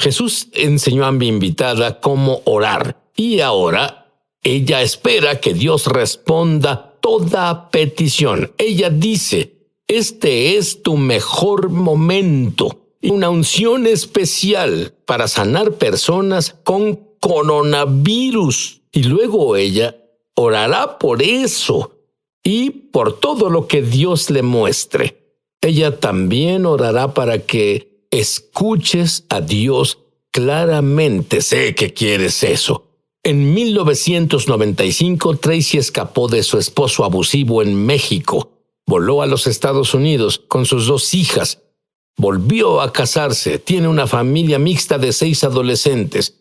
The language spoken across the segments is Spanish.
Jesús enseñó a mi invitada cómo orar y ahora ella espera que Dios responda toda petición. Ella dice, este es tu mejor momento, una unción especial para sanar personas con coronavirus. Y luego ella orará por eso y por todo lo que Dios le muestre. Ella también orará para que escuches a Dios claramente. Sé que quieres eso. En 1995, Tracy escapó de su esposo abusivo en México. Voló a los Estados Unidos con sus 2 hijas. Volvió a casarse. Tiene una familia mixta de 6 adolescentes.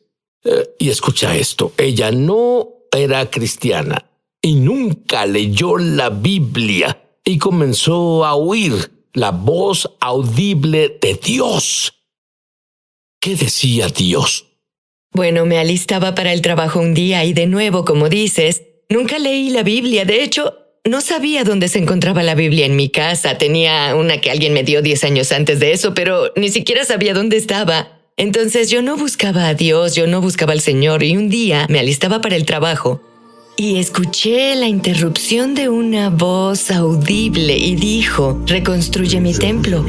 Y escucha esto. Ella no era cristiana y nunca leyó la Biblia y comenzó a oír la voz audible de Dios. ¿Qué decía Dios? Bueno, me alistaba para el trabajo un día y de nuevo, como dices, nunca leí la Biblia. De hecho, no sabía dónde se encontraba la Biblia en mi casa. Tenía una que alguien me dio 10 años antes de eso, pero ni siquiera sabía dónde estaba. Entonces yo no buscaba a Dios, yo no buscaba al Señor, y un día me alistaba para el trabajo y escuché la interrupción de una voz audible y dijo, reconstruye mi templo.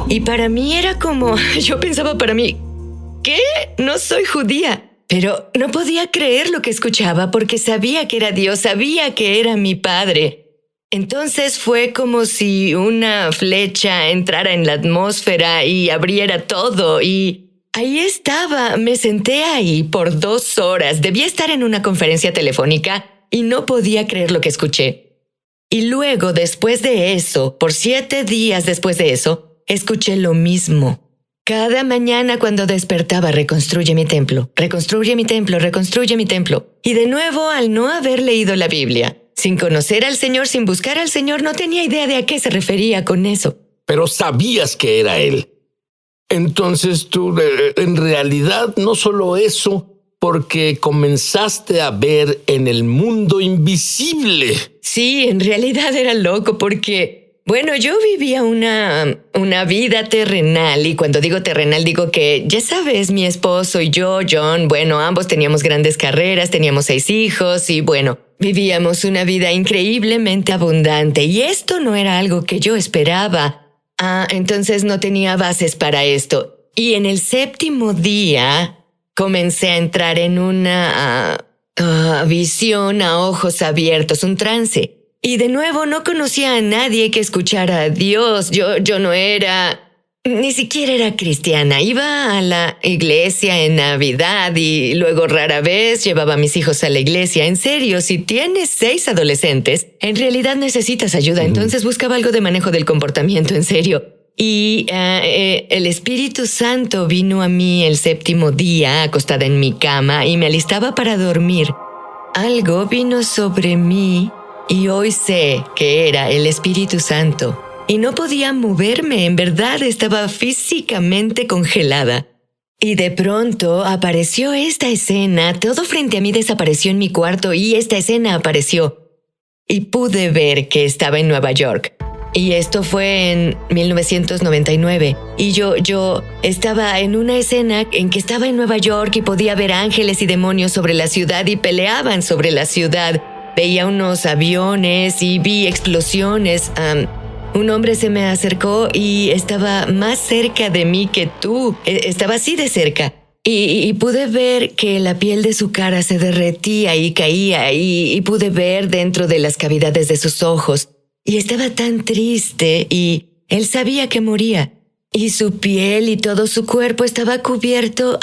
Y para mí era como, yo pensaba para mí, ¿qué? No soy judía. Pero no podía creer lo que escuchaba porque sabía que era Dios, sabía que era mi Padre. Entonces fue como si una flecha entrara en la atmósfera y abriera todo y ahí estaba, me senté ahí por 2 horas. Debía estar en una conferencia telefónica y no podía creer lo que escuché. Y luego, después de eso, por 7 días después de eso, escuché lo mismo. Cada mañana cuando despertaba, reconstruye mi templo, reconstruye mi templo, reconstruye mi templo. Y de nuevo, al no haber leído la Biblia, sin conocer al Señor, sin buscar al Señor, no tenía idea de a qué se refería con eso. Pero sabías que era Él. Entonces tú, en realidad, no solo eso, porque comenzaste a ver en el mundo invisible. Sí, en realidad era loco porque, bueno, yo vivía una vida terrenal y cuando digo terrenal digo que, ya sabes, mi esposo y yo, John, bueno, ambos teníamos grandes carreras, teníamos 6 hijos y bueno, vivíamos una vida increíblemente abundante y esto no era algo que yo esperaba. Entonces no tenía bases para esto. Y en el 7º día comencé a entrar en una visión a ojos abiertos, un trance. Y de nuevo no conocía a nadie que escuchara a Dios. Yo no era, ni siquiera era cristiana. Iba a la iglesia en Navidad y luego rara vez llevaba a mis hijos a la iglesia. En serio, si tienes 6 adolescentes, en realidad necesitas ayuda. Entonces buscaba algo de manejo del comportamiento, en serio. Y el Espíritu Santo vino a mí el 7º día, acostada en mi cama, y me alistaba para dormir. Algo vino sobre mí y hoy sé que era el Espíritu Santo. Y no podía moverme, en verdad estaba físicamente congelada. Y de pronto apareció esta escena, todo frente a mí desapareció en mi cuarto y esta escena apareció. Y pude ver que estaba en Nueva York. Y esto fue en 1999. Y yo estaba en una escena en que estaba en Nueva York y podía ver ángeles y demonios sobre la ciudad y peleaban sobre la ciudad. Veía unos aviones y vi explosiones. Un hombre se me acercó y estaba más cerca de mí que tú. Estaba así de cerca. Y pude ver que la piel de su cara se derretía y caía y pude ver dentro de las cavidades de sus ojos. Y estaba tan triste y él sabía que moría. Y su piel y todo su cuerpo estaba cubierto,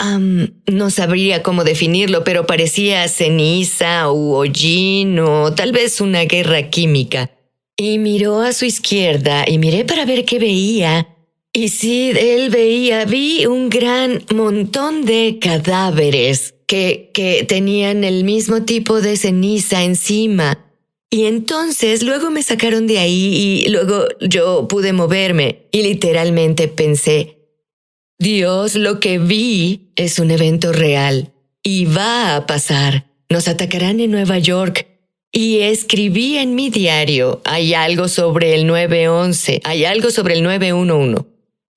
no sabría cómo definirlo, pero parecía ceniza o hollín o tal vez una guerra química. Y miró a su izquierda y miré para ver qué veía. Y sí, vi un gran montón de cadáveres que tenían el mismo tipo de ceniza encima. Y entonces luego me sacaron de ahí y luego yo pude moverme y literalmente pensé, Dios, lo que vi es un evento real y va a pasar. Nos atacarán en Nueva York. Y escribí en mi diario, hay algo sobre el 911, hay algo sobre el 911.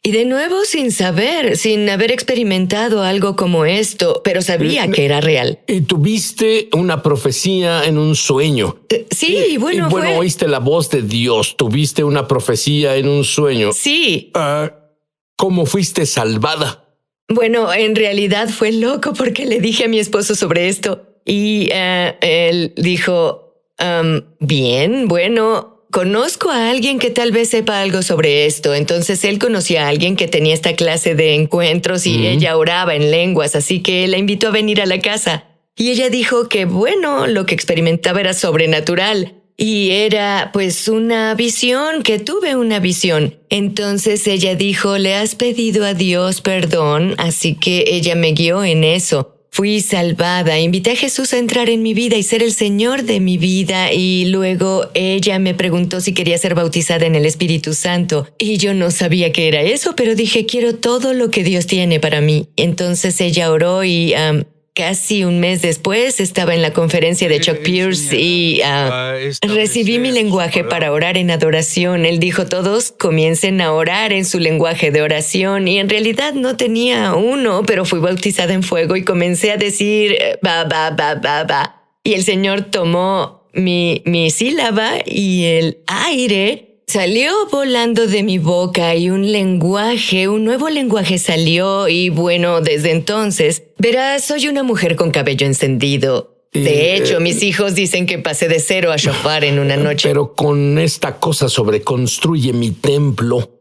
Y de nuevo sin saber, sin haber experimentado algo como esto, pero sabía que era real. Y tuviste una profecía en un sueño. Sí, y bueno, oíste la voz de Dios, tuviste una profecía en un sueño. Sí. ¿Cómo fuiste salvada? Bueno, en realidad fue loco porque le dije a mi esposo sobre esto y él dijo, bien, bueno, conozco a alguien que tal vez sepa algo sobre esto. Entonces él conocía a alguien que tenía esta clase de encuentros y ella oraba en lenguas, así que la invitó a venir a la casa. Y ella dijo que, bueno, lo que experimentaba era sobrenatural. Y era, pues, una visión, que tuve una visión. Entonces ella dijo, le has pedido a Dios perdón, así que ella me guió en eso. Fui salvada, invité a Jesús a entrar en mi vida y ser el Señor de mi vida, y luego ella me preguntó si quería ser bautizada en el Espíritu Santo. Y yo no sabía qué era eso, pero dije, quiero todo lo que Dios tiene para mí. Entonces ella oró y casi un mes después estaba en la conferencia de Chuck Pierce y recibí mi lenguaje para orar en adoración. Él dijo, todos comiencen a orar en su lenguaje de oración, y en realidad no tenía uno, pero fui bautizada en fuego y comencé a decir ba, ba, ba, ba, ba. Y el Señor tomó mi sílaba y el aire salió volando de mi boca y un nuevo lenguaje salió, y bueno, desde entonces, verás, soy una mujer con cabello encendido. De hecho, mis hijos dicen que pasé de 0 a shofar en una noche. Pero con esta cosa sobre construye mi templo,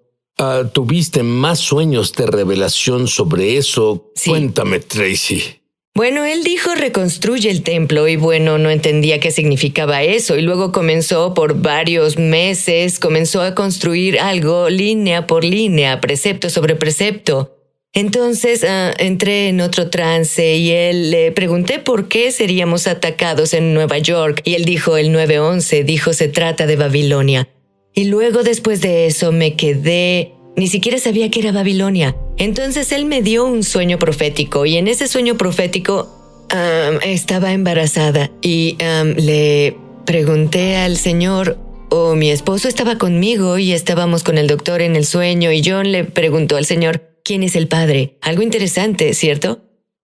¿tuviste más sueños de revelación sobre eso? Sí. Cuéntame, Tracy. Bueno, él dijo reconstruye el templo y bueno, no entendía qué significaba eso, y luego comenzó por varios meses, comenzó a construir algo línea por línea, precepto sobre precepto. Entonces entré en otro trance y le pregunté por qué seríamos atacados en Nueva York, y él dijo el 9/11, dijo se trata de Babilonia. Y luego después de eso me quedé, ni siquiera sabía que era Babilonia. Entonces él me dio un sueño profético, y en ese sueño profético estaba embarazada y le pregunté al Señor, mi esposo estaba conmigo y estábamos con el doctor en el sueño, y John le preguntó al Señor, ¿quién es el Padre? Algo interesante, ¿cierto?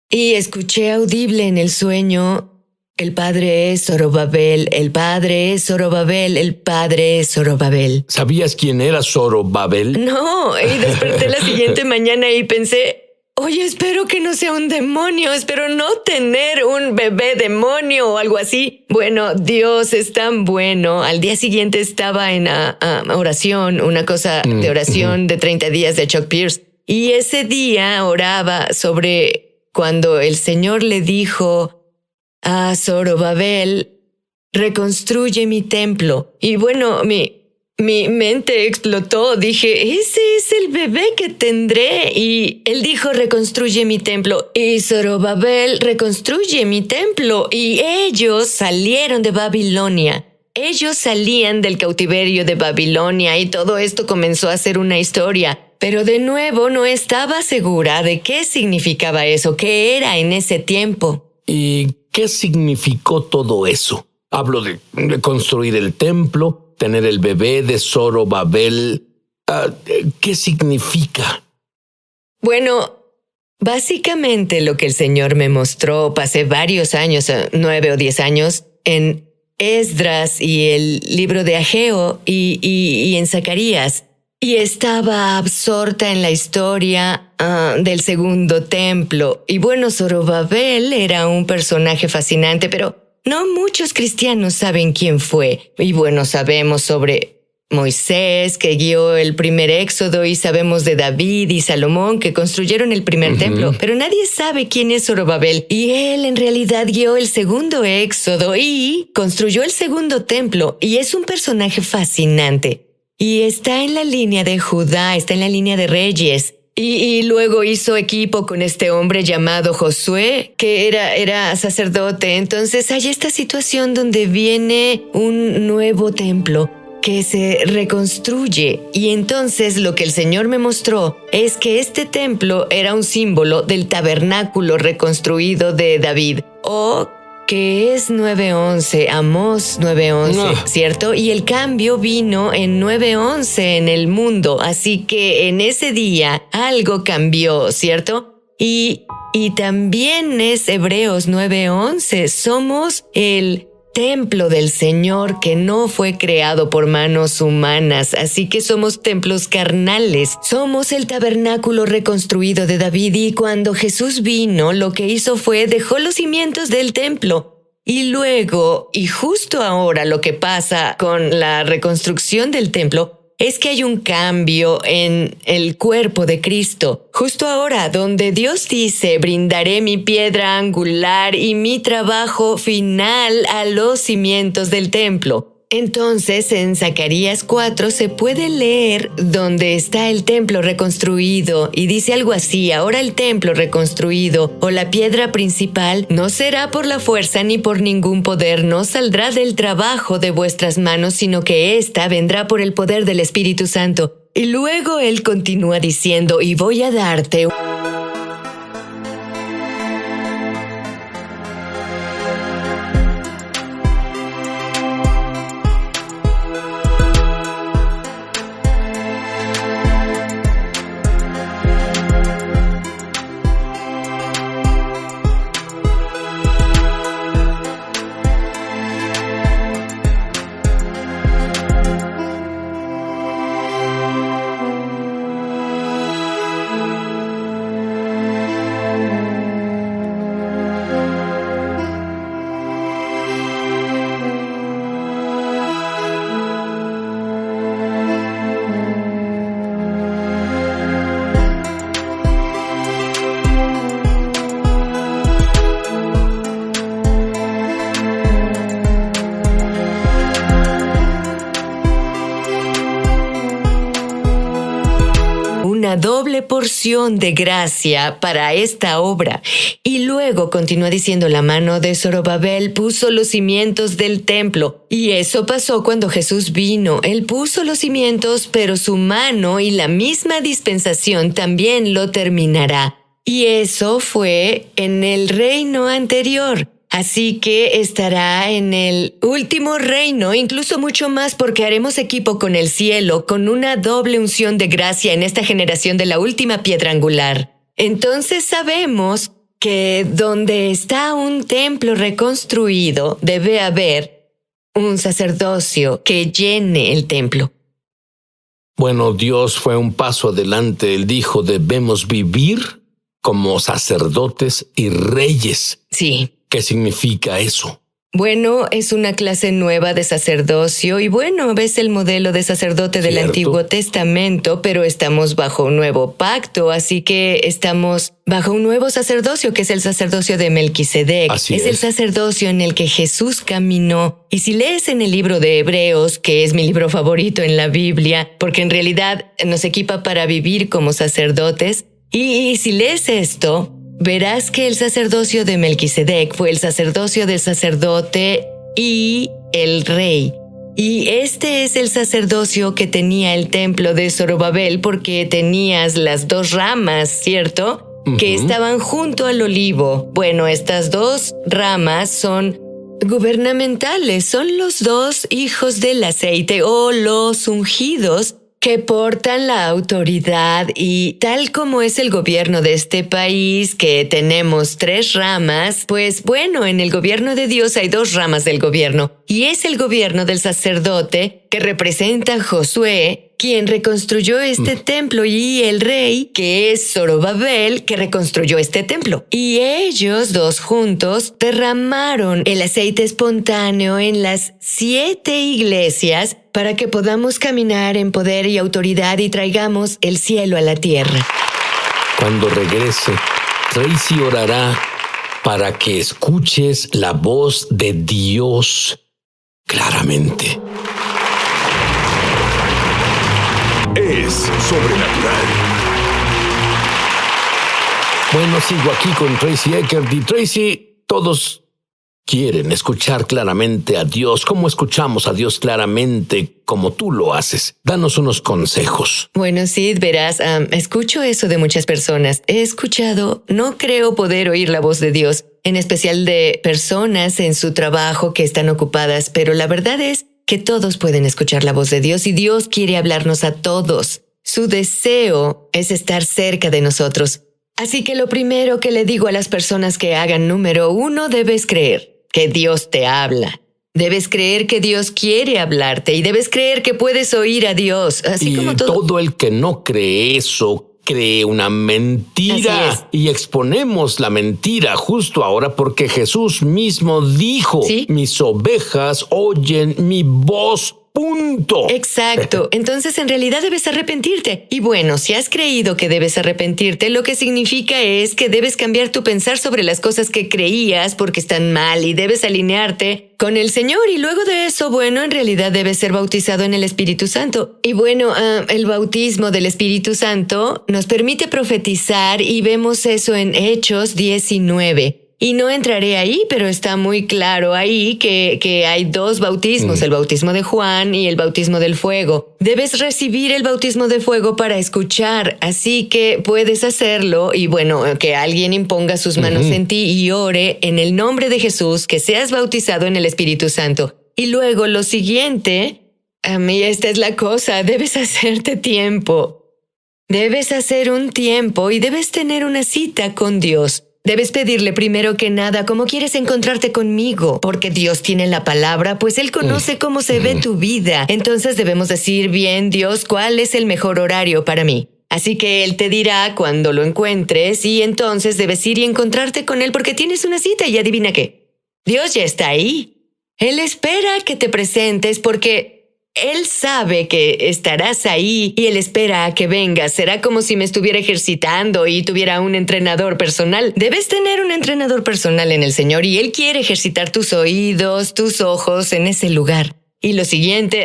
Y escuché audible en el sueño, el Padre es Zorobabel, el Padre es Zorobabel, el Padre es Zorobabel. ¿Sabías quién era Zorobabel? No, y desperté la siguiente mañana y pensé, oye, espero que no sea un demonio, espero no tener un bebé demonio o algo así. Bueno, Dios es tan bueno. Al día siguiente estaba en oración, una cosa de oración de 30 días de Chuck Pierce. Y ese día oraba sobre cuando el Señor le dijo a Zorobabel, reconstruye mi templo. Y bueno, mi mente explotó. Dije, ese es el bebé que tendré. Y él dijo, reconstruye mi templo. Y Zorobabel, reconstruye mi templo. Y ellos salieron de Babilonia. Ellos salían del cautiverio de Babilonia, y todo esto comenzó a ser una historia. Pero de nuevo no estaba segura de qué significaba eso, qué era en ese tiempo. ¿Y qué significó todo eso? Hablo de construir el templo, tener el bebé de Zorobabel. ¿Qué significa? Bueno, básicamente lo que el Señor me mostró, pasé varios años, 9 o 10 años, en Esdras y el libro de Ageo y en Zacarías. Y estaba absorta en la historia del segundo templo. Y bueno, Zorobabel era un personaje fascinante, pero no muchos cristianos saben quién fue. Y bueno, sabemos sobre Moisés, que guió el primer éxodo, y sabemos de David y Salomón, que construyeron el primer templo. Pero nadie sabe quién es Zorobabel. Y él en realidad guió el segundo éxodo y construyó el segundo templo. Y es un personaje fascinante. Y está en la línea de Judá, está en la línea de Reyes. Y luego hizo equipo con este hombre llamado Josué, que era sacerdote. Entonces hay esta situación donde viene un nuevo templo que se reconstruye. Y entonces lo que el Señor me mostró es que este templo era un símbolo del tabernáculo reconstruido de David, o que es 9:11, Amós 9:11, No. ¿cierto? Y el cambio vino en 9:11 en el mundo, así que en ese día algo cambió, ¿cierto? Y también es Hebreos 9:11, somos el templo del Señor que no fue creado por manos humanas, así que somos templos carnales, somos el tabernáculo reconstruido de David y cuando Jesús vino lo que hizo fue dejó los cimientos del templo. Y luego, y justo ahora lo que pasa con la reconstrucción del templo es que hay un cambio en el cuerpo de Cristo. Justo ahora, donde Dios dice, brindaré mi piedra angular y mi trabajo final a los cimientos del templo. Entonces, en Zacarías 4 se puede leer donde está el templo reconstruido y dice algo así, ahora el templo reconstruido o la piedra principal no será por la fuerza ni por ningún poder, no saldrá del trabajo de vuestras manos, sino que ésta vendrá por el poder del Espíritu Santo. Y luego él continúa diciendo, y voy a darte una doble porción de gracia para esta obra. Y luego continúa diciendo, la mano de Zorobabel puso los cimientos del templo. Y eso pasó cuando Jesús vino. Él puso los cimientos, pero su mano y la misma dispensación también lo terminará. Y eso fue en el reino anterior. Así que estará en el último reino, incluso mucho más porque haremos equipo con el cielo, con una doble unción de gracia en esta generación de la última piedra angular. Entonces sabemos que donde está un templo reconstruido, debe haber un sacerdocio que llene el templo. Bueno, Dios fue un paso adelante. Él dijo, debemos vivir como sacerdotes y reyes. Sí. ¿Qué significa eso? Bueno, es una clase nueva de sacerdocio y bueno, ves el modelo de sacerdote del Antiguo Testamento, pero estamos bajo un nuevo pacto, así que estamos bajo un nuevo sacerdocio que es el sacerdocio de Melquisedec. Es el sacerdocio en el que Jesús caminó. Y si lees en el libro de Hebreos, que es mi libro favorito en la Biblia, porque en realidad nos equipa para vivir como sacerdotes, y si lees esto, verás que el sacerdocio de Melquisedec fue el sacerdocio del sacerdote y el rey. Y este es el sacerdocio que tenía el templo de Zorobabel porque tenías las dos ramas, ¿cierto? Que estaban junto al olivo. Bueno, estas dos ramas son gubernamentales, son los dos hijos del aceite o los ungidos que portan la autoridad y tal como es el gobierno de este país, que tenemos 3 ramas, pues bueno, en el gobierno de Dios hay 2 ramas del gobierno y es el gobierno del sacerdote que representa a Josué, quien reconstruyó este templo, y el rey, que es Zorobabel, que reconstruyó este templo. Y ellos 2 juntos derramaron el aceite espontáneo en las 7 iglesias para que podamos caminar en poder y autoridad y traigamos el cielo a la tierra. Cuando regrese, Tracy orará para que escuches la voz de Dios claramente. Es sobrenatural. Bueno, sigo aquí con Tracy Eckert. Y Tracy, todos quieren escuchar claramente a Dios. ¿Cómo escuchamos a Dios claramente como tú lo haces? Danos unos consejos. Bueno, Sid, verás, escucho eso de muchas personas. He escuchado, no creo poder oír la voz de Dios. en especial de personas en su trabajo que están ocupadas, pero la verdad es que todos pueden escuchar la voz de Dios y Dios quiere hablarnos a todos. Su deseo es estar cerca de nosotros. Así que lo primero que le digo a las personas que hagan, número 1, debes creer que Dios te habla. Debes creer que Dios quiere hablarte y debes creer que puedes oír a Dios, así y como todo el que no cree eso cree una mentira. Así es. Y exponemos la mentira justo ahora porque Jesús mismo dijo, ¿Sí? Mis ovejas oyen mi voz. Punto. Exacto. Entonces, en realidad debes arrepentirte. Y bueno, si has creído que debes arrepentirte, lo que significa es que debes cambiar tu pensar sobre las cosas que creías porque están mal y debes alinearte con el Señor. Y luego de eso, bueno, en realidad debes ser bautizado en el Espíritu Santo. Y bueno, el bautismo del Espíritu Santo nos permite profetizar y vemos eso en Hechos 19. Y no entraré ahí, pero está muy claro ahí que hay 2 bautismos, el bautismo de Juan y el bautismo del fuego. Debes recibir el bautismo de fuego para escuchar, así que puedes hacerlo y bueno, que alguien imponga sus manos en ti y ore en el nombre de Jesús, que seas bautizado en el Espíritu Santo. Y luego lo siguiente, a mí esta es la cosa, debes hacerte tiempo. Debes hacer un tiempo y debes tener una cita con Dios. Debes pedirle primero que nada cómo quieres encontrarte conmigo, porque Dios tiene la palabra, pues Él conoce cómo se ve tu vida. Entonces debemos decir, bien, Dios, ¿cuál es el mejor horario para mí? Así que Él te dirá cuando lo encuentres y entonces debes ir y encontrarte con Él porque tienes una cita y adivina qué. Dios ya está ahí. Él espera que te presentes porque Él sabe que estarás ahí y Él espera a que vengas. Será como si me estuviera ejercitando y tuviera un entrenador personal. Debes tener un entrenador personal en el Señor y Él quiere ejercitar tus oídos, tus ojos en ese lugar. Y lo siguiente,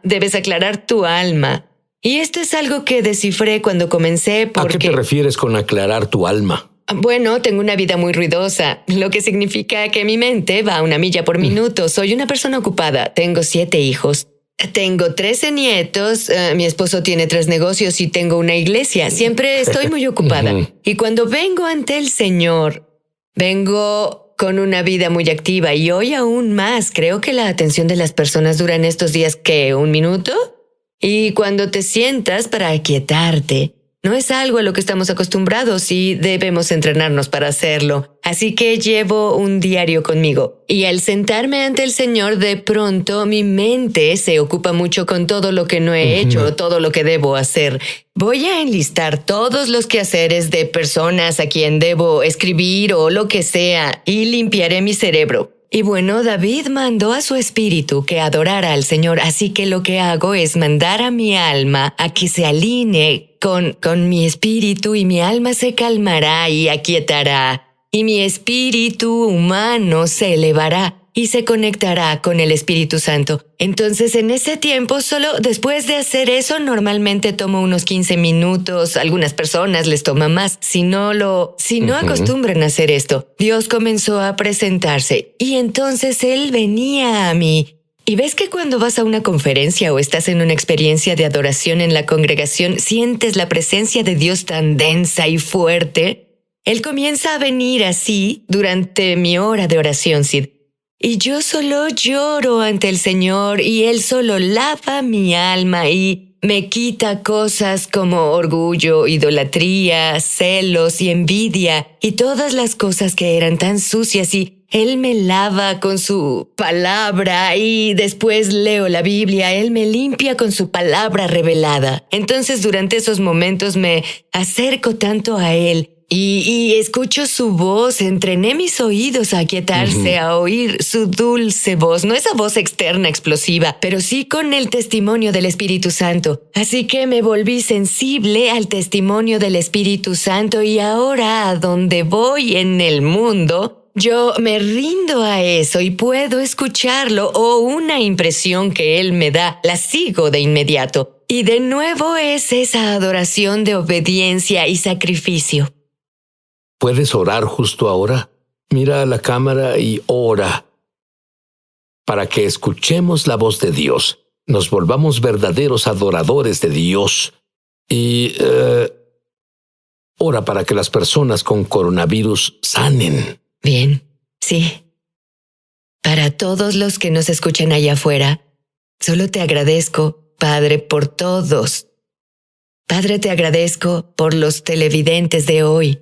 debes aclarar tu alma. Y esto es algo que descifré cuando comencé porque... ¿A qué te refieres con aclarar tu alma? Bueno, tengo una vida muy ruidosa, lo que significa que mi mente va a 1 milla por minuto. Soy una persona ocupada, tengo 7 hijos. Tengo 13 nietos, mi esposo tiene 3 negocios y tengo una iglesia. Siempre estoy muy ocupada. Y cuando vengo ante el Señor, vengo con una vida muy activa y hoy aún más. Creo que la atención de las personas dura en estos días, ¿qué? ¿1 minuto? Y cuando te sientas para aquietarte, no es algo a lo que estamos acostumbrados y debemos entrenarnos para hacerlo. Así que llevo un diario conmigo. Y al sentarme ante el Señor, de pronto mi mente se ocupa mucho con todo lo que no he hecho, todo lo que debo hacer. Voy a enlistar todos los quehaceres de personas a quien debo escribir o lo que sea y limpiaré mi cerebro. Y bueno, David mandó a su espíritu que adorara al Señor, así que lo que hago es mandar a mi alma a que se alinee con mi espíritu y mi alma se calmará y aquietará. Y mi espíritu humano se elevará y se conectará con el Espíritu Santo. Entonces, en ese tiempo, solo después de hacer eso, normalmente tomo unos 15 minutos. Algunas personas les toma más. Si no acostumbran a hacer esto, Dios comenzó a presentarse y entonces Él venía a mí. Y ves que cuando vas a una conferencia o estás en una experiencia de adoración en la congregación, sientes la presencia de Dios tan densa y fuerte. Él comienza a venir así durante mi hora de oración, Sid. Y yo solo lloro ante el Señor y Él solo lava mi alma y me quita cosas como orgullo, idolatría, celos y envidia y todas las cosas que eran tan sucias y Él me lava con su palabra y después leo la Biblia. Él me limpia con su palabra revelada. Entonces durante esos momentos me acerco tanto a Él. Y escucho su voz, entrené mis oídos a aquietarse, a oír su dulce voz, no esa voz externa explosiva, pero sí con el testimonio del Espíritu Santo. Así que me volví sensible al testimonio del Espíritu Santo y ahora a donde voy en el mundo, yo me rindo a eso y puedo escucharlo o una impresión que Él me da, la sigo de inmediato. Y de nuevo es esa adoración de obediencia y sacrificio. ¿Puedes orar justo ahora? Mira a la cámara y ora para que escuchemos la voz de Dios, nos volvamos verdaderos adoradores de Dios y ora para que las personas con coronavirus sanen. Bien, sí. Para todos los que nos escuchan allá afuera, solo te agradezco, Padre, por todos. Padre, te agradezco por los televidentes de hoy.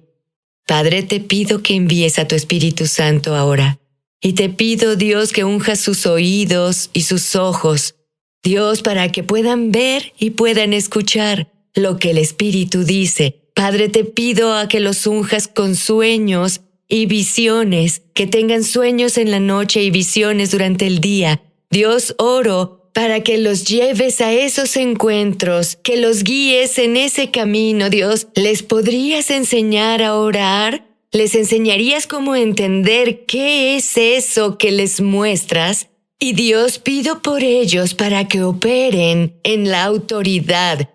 Padre, te pido que envíes a tu Espíritu Santo ahora. Y te pido, Dios, que unjas sus oídos y sus ojos, Dios, para que puedan ver y puedan escuchar lo que el Espíritu dice. Padre, te pido a que los unjas con sueños y visiones, que tengan sueños en la noche y visiones durante el día. Dios, oro para que los lleves a esos encuentros, que los guíes en ese camino, Dios. ¿Les podrías enseñar a orar? ¿Les enseñarías cómo entender qué es eso que les muestras? Y Dios, pido por ellos para que operen en la autoridad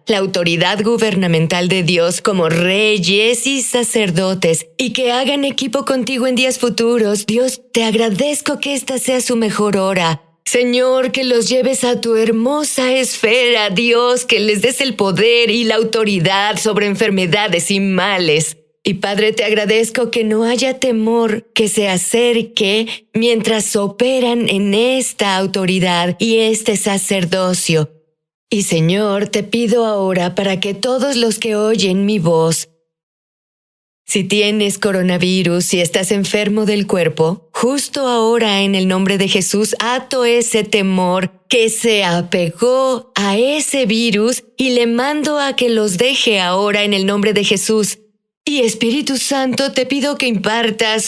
gubernamental de Dios como reyes y sacerdotes, y que hagan equipo contigo en días futuros. Dios, te agradezco que esta sea su mejor hora. Señor, que los lleves a tu hermosa esfera, Dios, que les des el poder y la autoridad sobre enfermedades y males. Y Padre, te agradezco que no haya temor que se acerque mientras operan en esta autoridad y este sacerdocio. Y Señor, te pido ahora para que todos los que oyen mi voz, si tienes coronavirus, si estás enfermo del cuerpo, justo ahora en el nombre de Jesús, ato ese temor que se apegó a ese virus y le mando a que los deje ahora en el nombre de Jesús. Y Espíritu Santo, te pido que impartas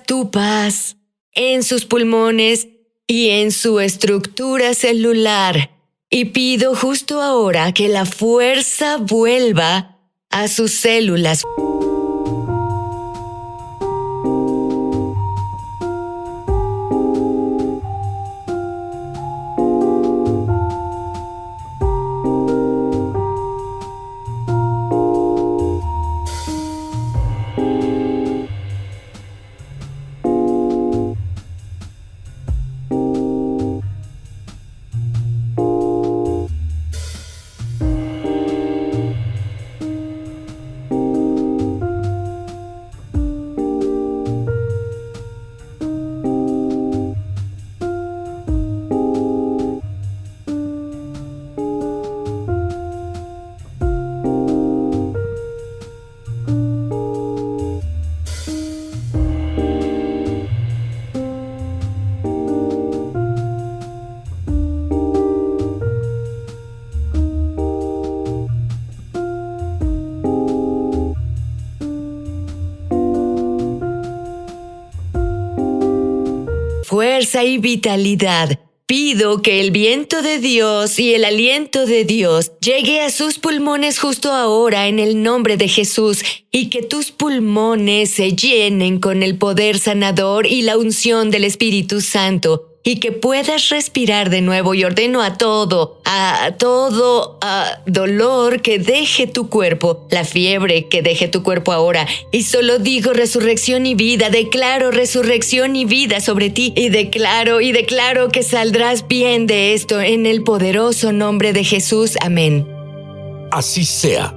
tu paz en sus pulmones y en su estructura celular. Y pido justo ahora que la fuerza vuelva a sus células. Fuerza y vitalidad. Pido que el viento de Dios y el aliento de Dios llegue a sus pulmones justo ahora en el nombre de Jesús, y que tus pulmones se llenen con el poder sanador y la unción del Espíritu Santo, y que puedas respirar de nuevo. Y ordeno a todo dolor que deje tu cuerpo, la fiebre que deje tu cuerpo ahora. Y solo digo resurrección y vida, declaro resurrección y vida sobre ti, y declaro que saldrás bien de esto en el poderoso nombre de Jesús. Amén. Así sea.